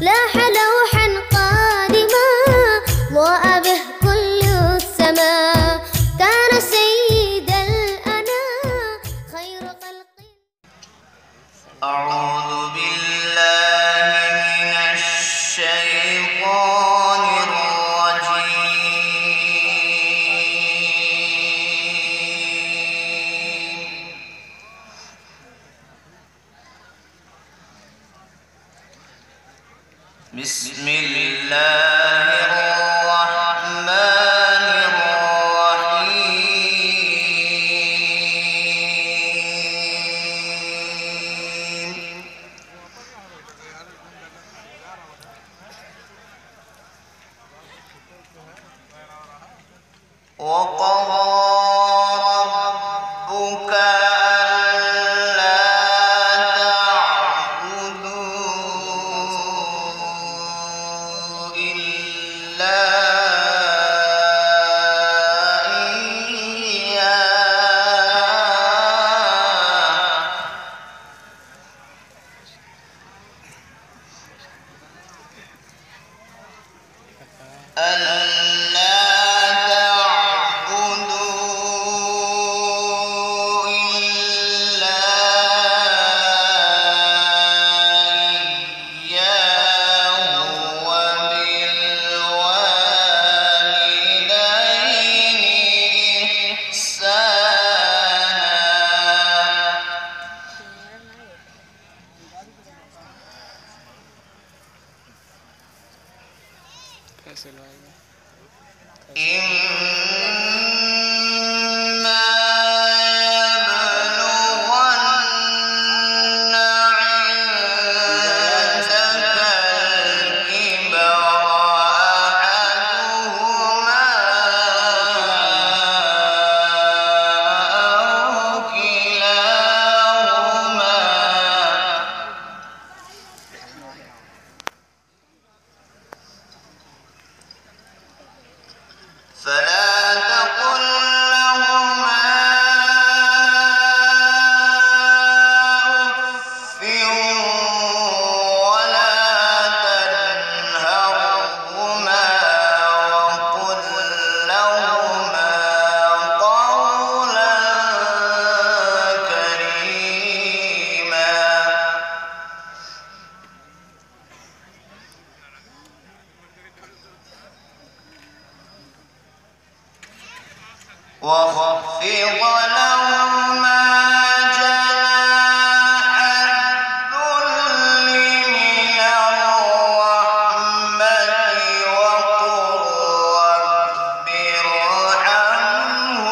لاح لوحا قادما ضاء به كل السماء كان سيد الأنام خير خلق. أعوذ بالله من الشيطان الرجيم. بسم الله الرحمن الرحيم. وقضى ربك ألا تعبدوا إلا إما يبلغن عندك الكبر أحدهما أو كلاهما فلا تقل لهما أف ولا تنهرهما وقل لهما قولا كريما. واخفض لهما جناح الذل من الرحمة وقل رب ارحمهما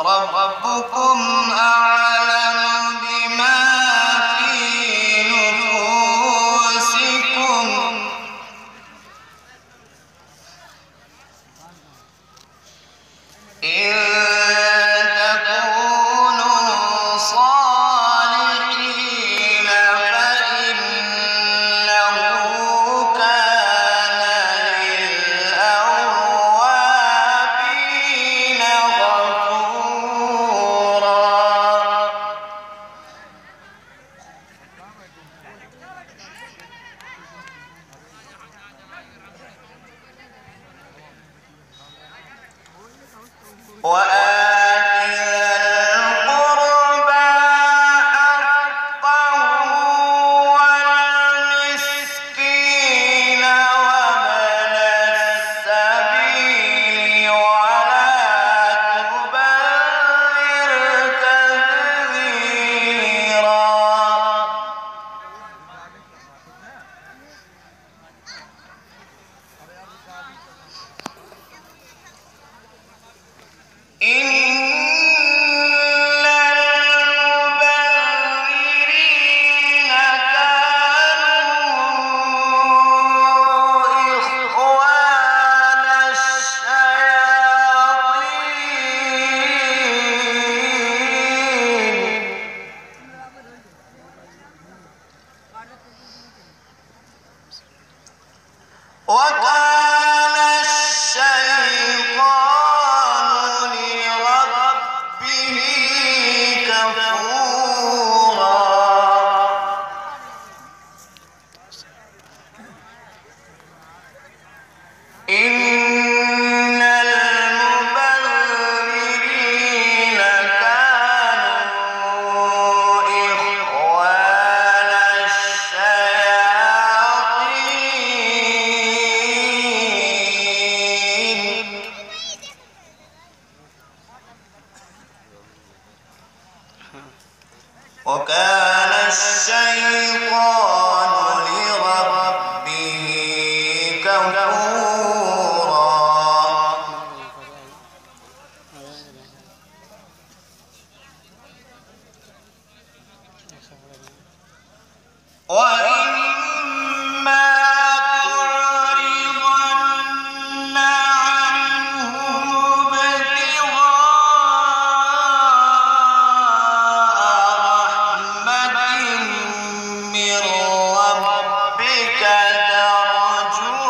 ربكم أعلم بما في نفوسكم إن تكونوا صالحين فإنه كان للأوابين غفورا. وآت ذا القربى حقه والمسكين وابن السبيل ولا تبذر تبذيرا. إن وكان الشيطان لربه كفورا إن المبذرين كانوا إخوان الشياطين وكان الشيطان لربه كفورا وإما تعرضن عنهم ابتغاء رحمة من ربك ترجوها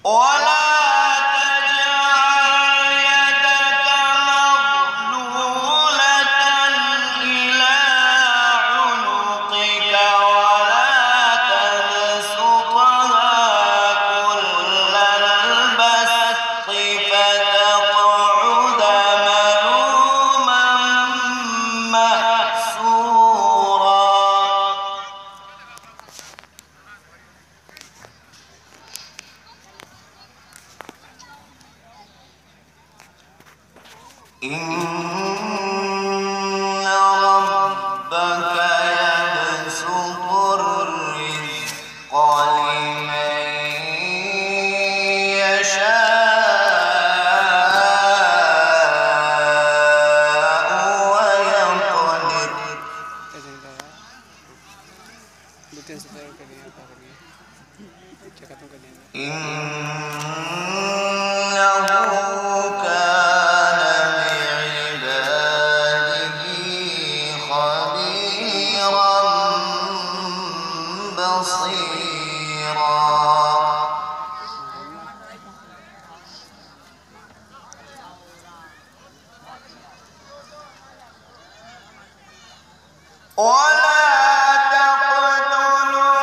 ولا تجعل يدك مغلولة إلى عنقك ولا تبسطها كل البسط فتقعد ملوما محسورا إن ربك يبسط الرزق لمن يشاء ويقدر إنه كان بعباده خبيرا بصيرا ولا تقتلوا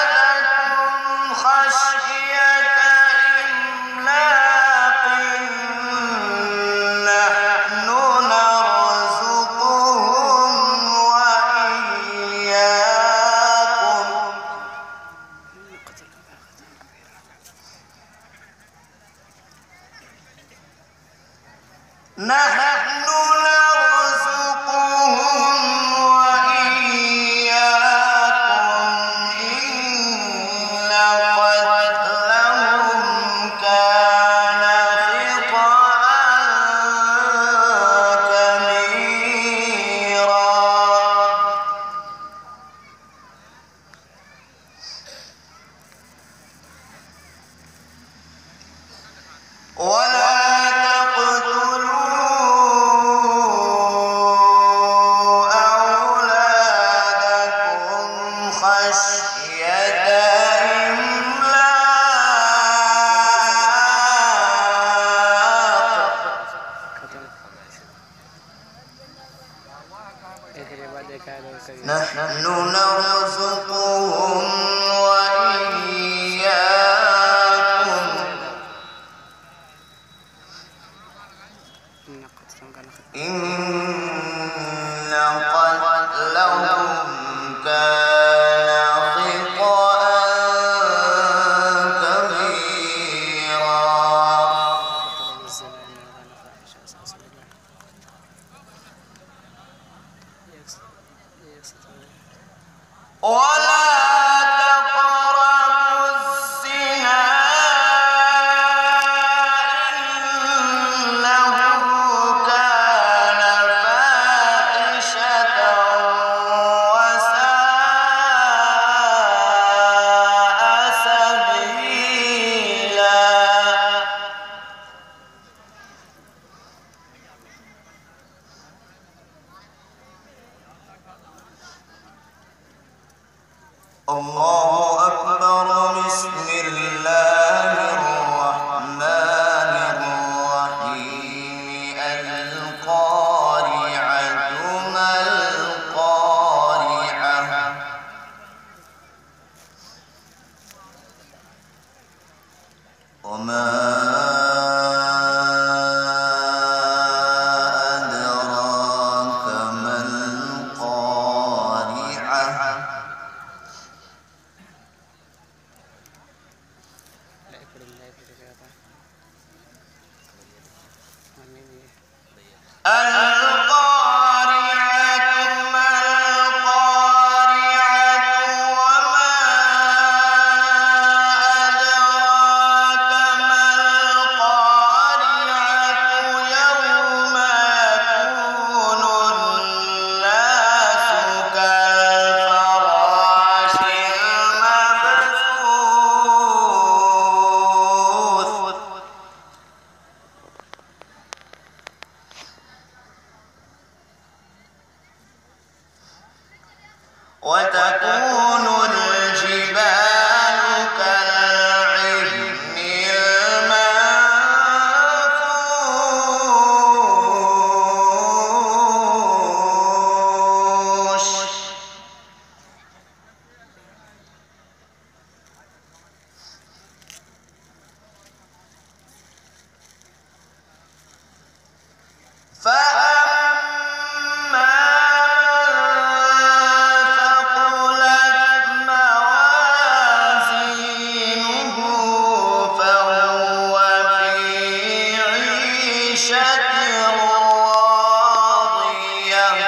أولادكم خشية إملاق نحن نرزقهم وإياكم نحن نرزقهم وإياكم إن قتلهم كان خطأ كبيرا ولا تقتلوا أولادكم خشية إملاق نحن نرزقهم وإياكم إن قتلهم كان خطأ كبيرا ولا تقربوا الزنا إنه كان فاحشة وساء سبيلا. الله أكبر. بسم الله الرحمن الرحيم. القارعة ما القارعة وما أدراك ما القارعة القارعة ما القارعة وما أدراك ما القارعة يوم يكون الناس كالفراش المبثوث. وتكون الجبال كالعهن المنفوش. فأما ثقلت موازينه فهو في عيشة راضية.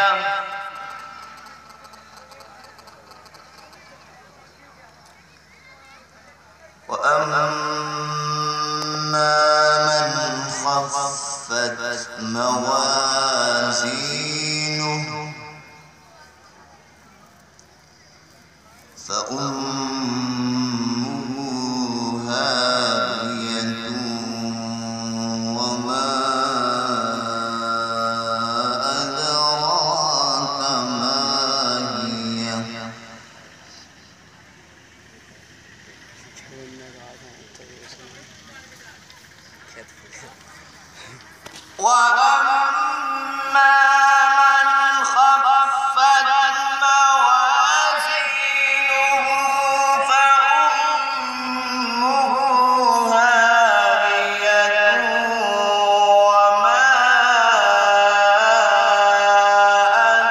وأما من خفت موازينه فأمه هاوية وما أدراك ما هي. وأما من خفت موازينه فأمه هاوية وما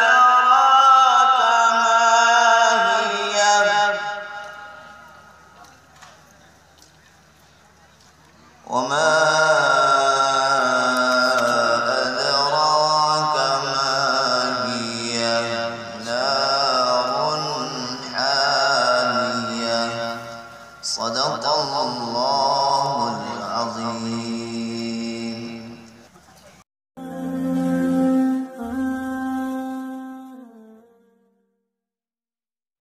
أدراك ما هي. وما أدراك ما هي. نار حامية. صدق الله العظيم.